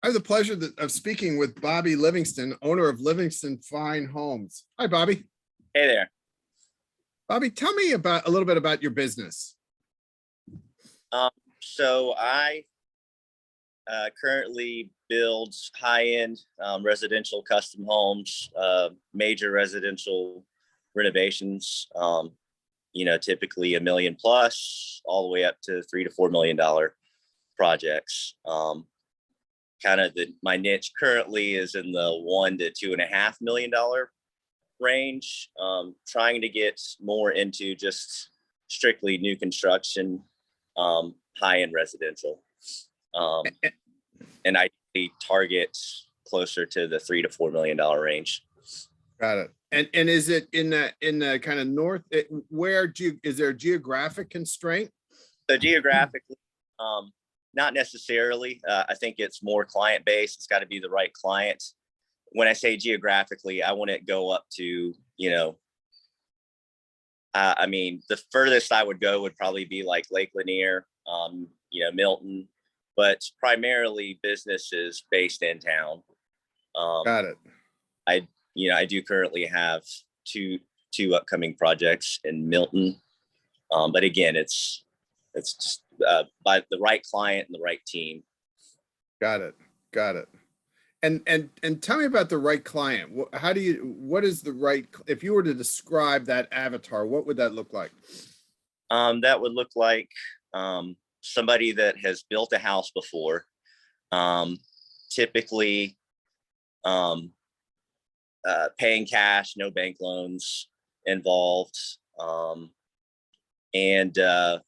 have the pleasure of speaking with Bobby Livingston, owner of Livingston Fine Homes. Hi, Bobby. Hey there. Bobby, tell me about a little bit about your business. So I currently build high-end residential custom homes, major residential renovations, typically $1 million plus, all the way up to $3 to $4 million projects. My niche currently is in the $1 to $2.5 million range. Trying to get more into just strictly new construction, high-end residential, and I target closer to the $3 to $4 million range. Got it. And is it in the kind of north? Is there a geographic constraint? So geographically, not necessarily. I think it's more client based. It's got to be the right client. When I say geographically, I want to go up to, the furthest I would go would probably be like Lake Lanier, Milton, but primarily businesses based in town. Got it. I do currently have two upcoming projects in Milton. But again, it's just by the right client and the right team. Got it. And tell me about the right client. What is the right, if you were to describe that avatar, what would that look like? That would look like somebody that has built a house before, typically paying cash, no bank loans involved. And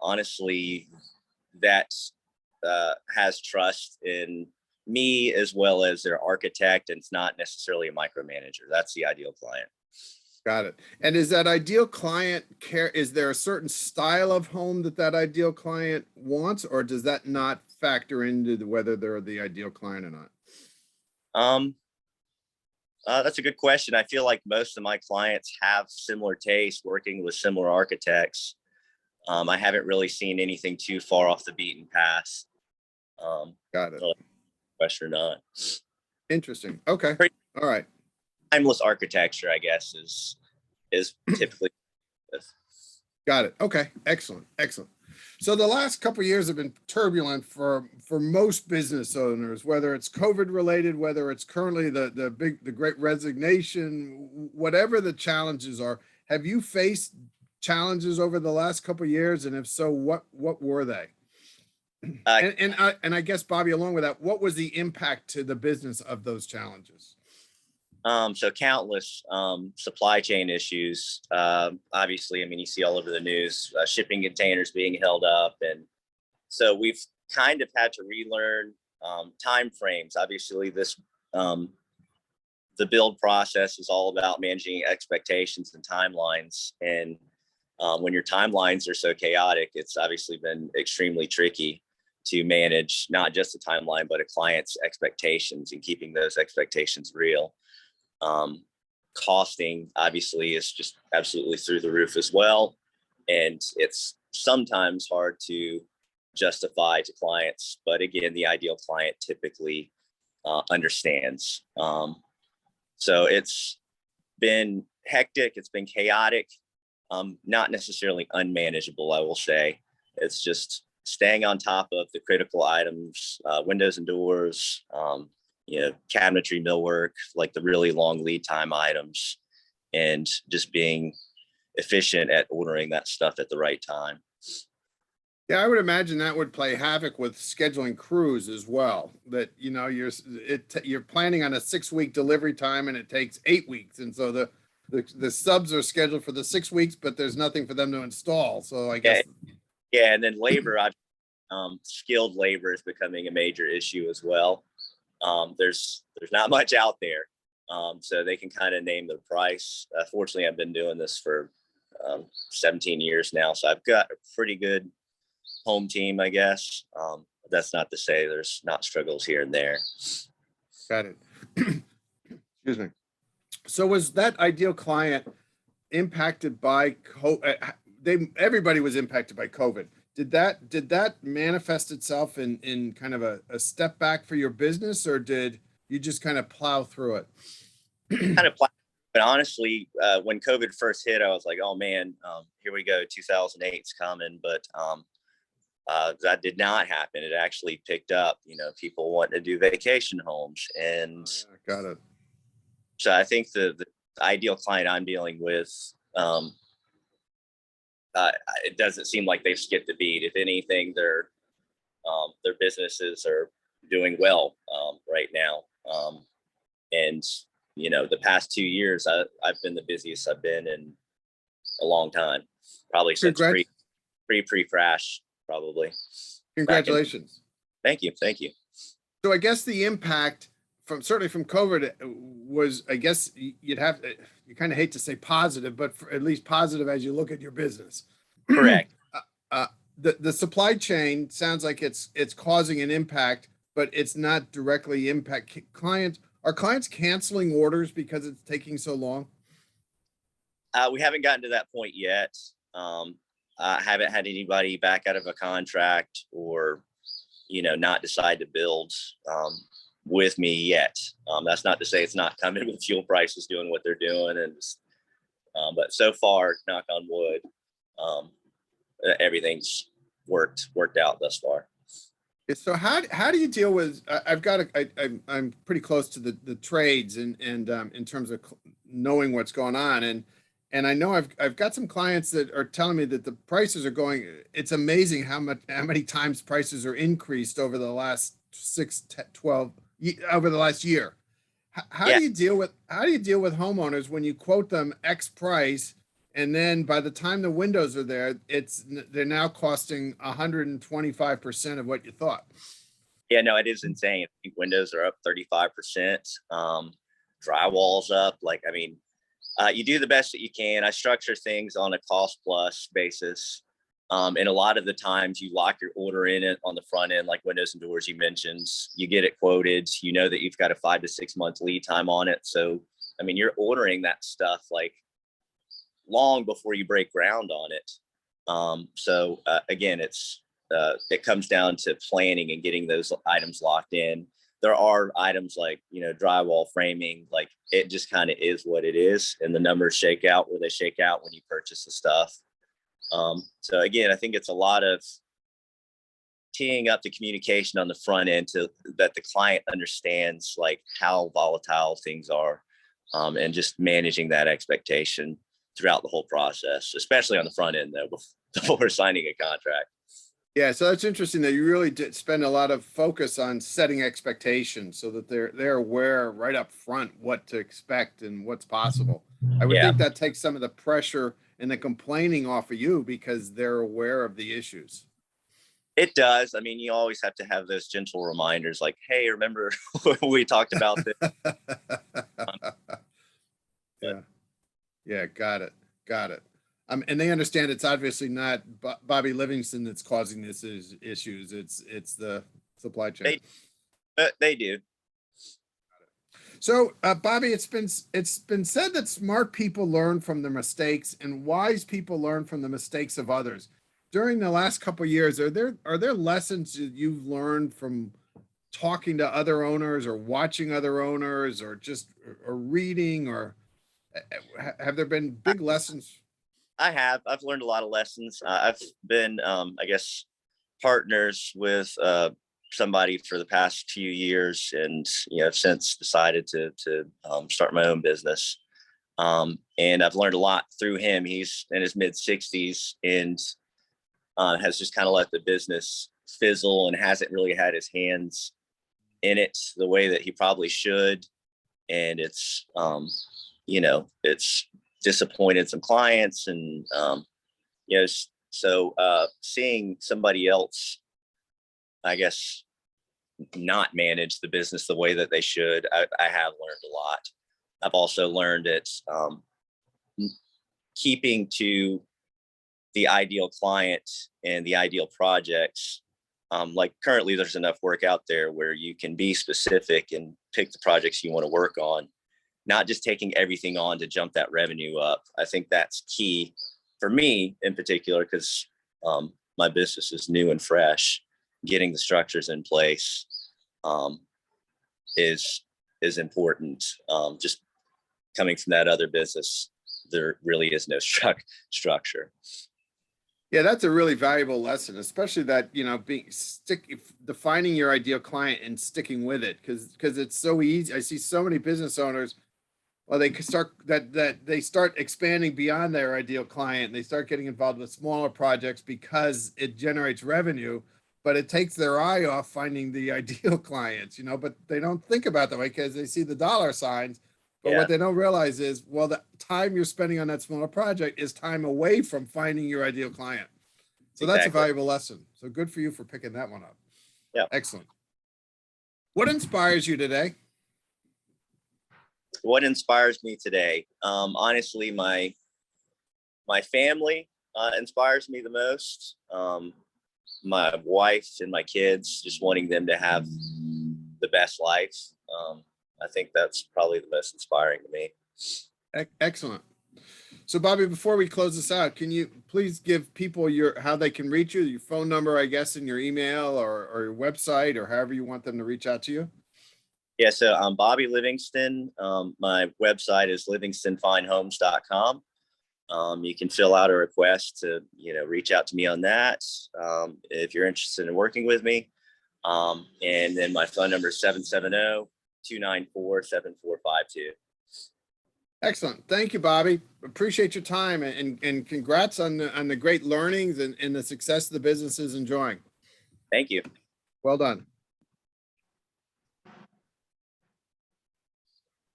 honestly, that has trust in me as well as their architect, and it's not necessarily a micromanager. That's the ideal client. Got it. And is that ideal client is there a certain style of home that ideal client wants, or does that not factor into whether they're the ideal client or not? That's a good question. I feel like most of my clients have similar tastes, working with similar architects. I haven't really seen anything too far off the beaten path. Got it. Question or not. Interesting. Okay. All right. Timeless architecture, I guess, is typically. Got it. Okay. Excellent. So the last couple of years have been turbulent for most business owners, whether it's COVID related, whether it's currently the great resignation, whatever the challenges are. Have you faced challenges over the last couple of years? And if so, what were they? And I guess, Bobby, along with that, what was the impact to the business of those challenges? So countless supply chain issues. Obviously, you see all over the news, shipping containers being held up. And so we've kind of had to relearn time frames. Obviously, the build process is all about managing expectations and timelines. And when your timelines are so chaotic, it's obviously been extremely tricky to manage not just a timeline, but a client's expectations and keeping those expectations real. Costing obviously is just absolutely through the roof as well. And it's sometimes hard to justify to clients, but again, the ideal client typically understands. So it's been hectic, it's been chaotic, not necessarily unmanageable, I will say. It's just staying on top of the critical items, windows and doors, cabinetry, millwork, like the really long lead time items, and just being efficient at ordering that stuff at the right time. Yeah, I would imagine that would play havoc with scheduling crews as well. That you're planning on a 6-week delivery time and it takes 8 weeks, and so the subs are scheduled for the 6 weeks, but there's nothing for them to install. So I guess and then labor, skilled labor is becoming a major issue as well. There's not much out there, so they can kind of name the price. Fortunately, I've been doing this for 17 years now, so I've got a pretty good home team, I guess. That's not to say there's not struggles here and there. Got it. Excuse me. So was that ideal client impacted by COVID? Everybody was impacted by COVID. did that manifest itself in kind of a step back for your business, or did you just kind of plow through it? Kind of, but honestly, when COVID first hit, I was like, oh man, here we go, 2008's coming. But that did not happen. It actually picked up. People want to do vacation homes, and Got it. so I think the ideal client I'm dealing with, it doesn't seem like they've skipped a beat. If anything, their businesses are doing well right now. And the past 2 years, I've been the busiest I've been in a long time, probably since pre-crash, probably. Congratulations. Thank you. So I guess the impact certainly from COVID was, I guess you kind of hate to say positive, but at least positive as you look at your business. Correct. The supply chain sounds like it's causing an impact, but it's not directly impact clients. Are clients canceling orders because it's taking so long? We haven't gotten to that point yet. I haven't had anybody back out of a contract or, not decide to build with me yet. That's not to say it's not coming with fuel prices doing what they're doing. But so far, knock on wood, everything's worked out thus far. So how do you deal with? I'm pretty close to the trades and in terms of knowing what's going on, and I know I've got some clients that are telling me that the prices are going. It's amazing how many times prices are increased over the last 12 over the last year. How do you deal with homeowners when you quote them X price, and then by the time the windows are there, they're now costing 125% of what you thought? Yeah, no, it is insane. I think windows are up 35%. Drywall's up. You do the best that you can. I structure things on a cost plus basis. And a lot of the times you lock your order in it on the front end, like windows and doors you mentioned. You get it quoted. You know that you've got a 5 to 6 month lead time on it. So, you're ordering that stuff long before you break ground on it. Again, it comes down to planning and getting those items locked in. There are items like, drywall framing, it just kind of is what it is. And the numbers shake out where they shake out when you purchase the stuff. So again, I think it's a lot of teeing up the communication on the front end that the client understands how volatile things are, and just managing that expectation throughout the whole process, especially on the front end though, before signing a contract. Yeah, so that's interesting that you really did spend a lot of focus on setting expectations so that they're aware right up front what to expect and what's possible. I would think that takes some of the pressure and the complaining off of you because they're aware of the issues. It does. You always have to have those gentle reminders like, hey, remember we talked about this? Yeah, got it. And they understand it's obviously not Bobby Livingston that's causing this issues. It's the supply chain. They do. So, Bobby, it's been said that smart people learn from their mistakes and wise people learn from the mistakes of others. During the last couple of years, are there lessons that you've learned from talking to other owners or watching other owners or reading, or have there been big lessons? I've learned a lot of lessons. I've been, I guess, partners with somebody for the past few years, and I've since decided to start my own business. And I've learned a lot through him. He's in his mid 60s and has just kind of let the business fizzle and hasn't really had his hands in it the way that he probably should. And it's disappointed some clients, and so seeing somebody else, I guess, not manage the business the way that they should, I have learned a lot. I've also learned that keeping to the ideal client and the ideal projects, currently there's enough work out there where you can be specific and pick the projects you want to work on, not just taking everything on to jump that revenue up. I think that's key for me in particular, because my business is new and fresh, getting the structures in place is important. Just coming from that other business, there really is no structure. Yeah, that's a really valuable lesson, especially that, defining your ideal client and sticking with it, because it's so easy. I see so many business owners, well, they start expanding beyond their ideal client. And they start getting involved with smaller projects because it generates revenue, but it takes their eye off finding the ideal clients, but they don't think about that way because they see the dollar signs. But Yeah, what they don't realize is, well, the time you're spending on that smaller project is time away from finding your ideal client. So that's a exactly. valuable lesson. So good for you for picking that one up. Yeah. Excellent. What inspires you today? What inspires me today? Honestly, my family inspires me the most. My wife and my kids, just wanting them to have the best life. I think that's probably the most inspiring to me. Excellent. So Bobby, before we close this out, can you please give people how they can reach you, your phone number, I guess, and your email or your website, or however you want them to reach out to you? Yeah, so I'm Bobby Livingston. My website is livingstonfinehomes.com. You can fill out a request to, reach out to me on that if you're interested in working with me. And then my phone number is 770-294-7452. Excellent. Thank you, Bobby. Appreciate your time and congrats on the great learnings and the success the business is enjoying. Thank you. Well done.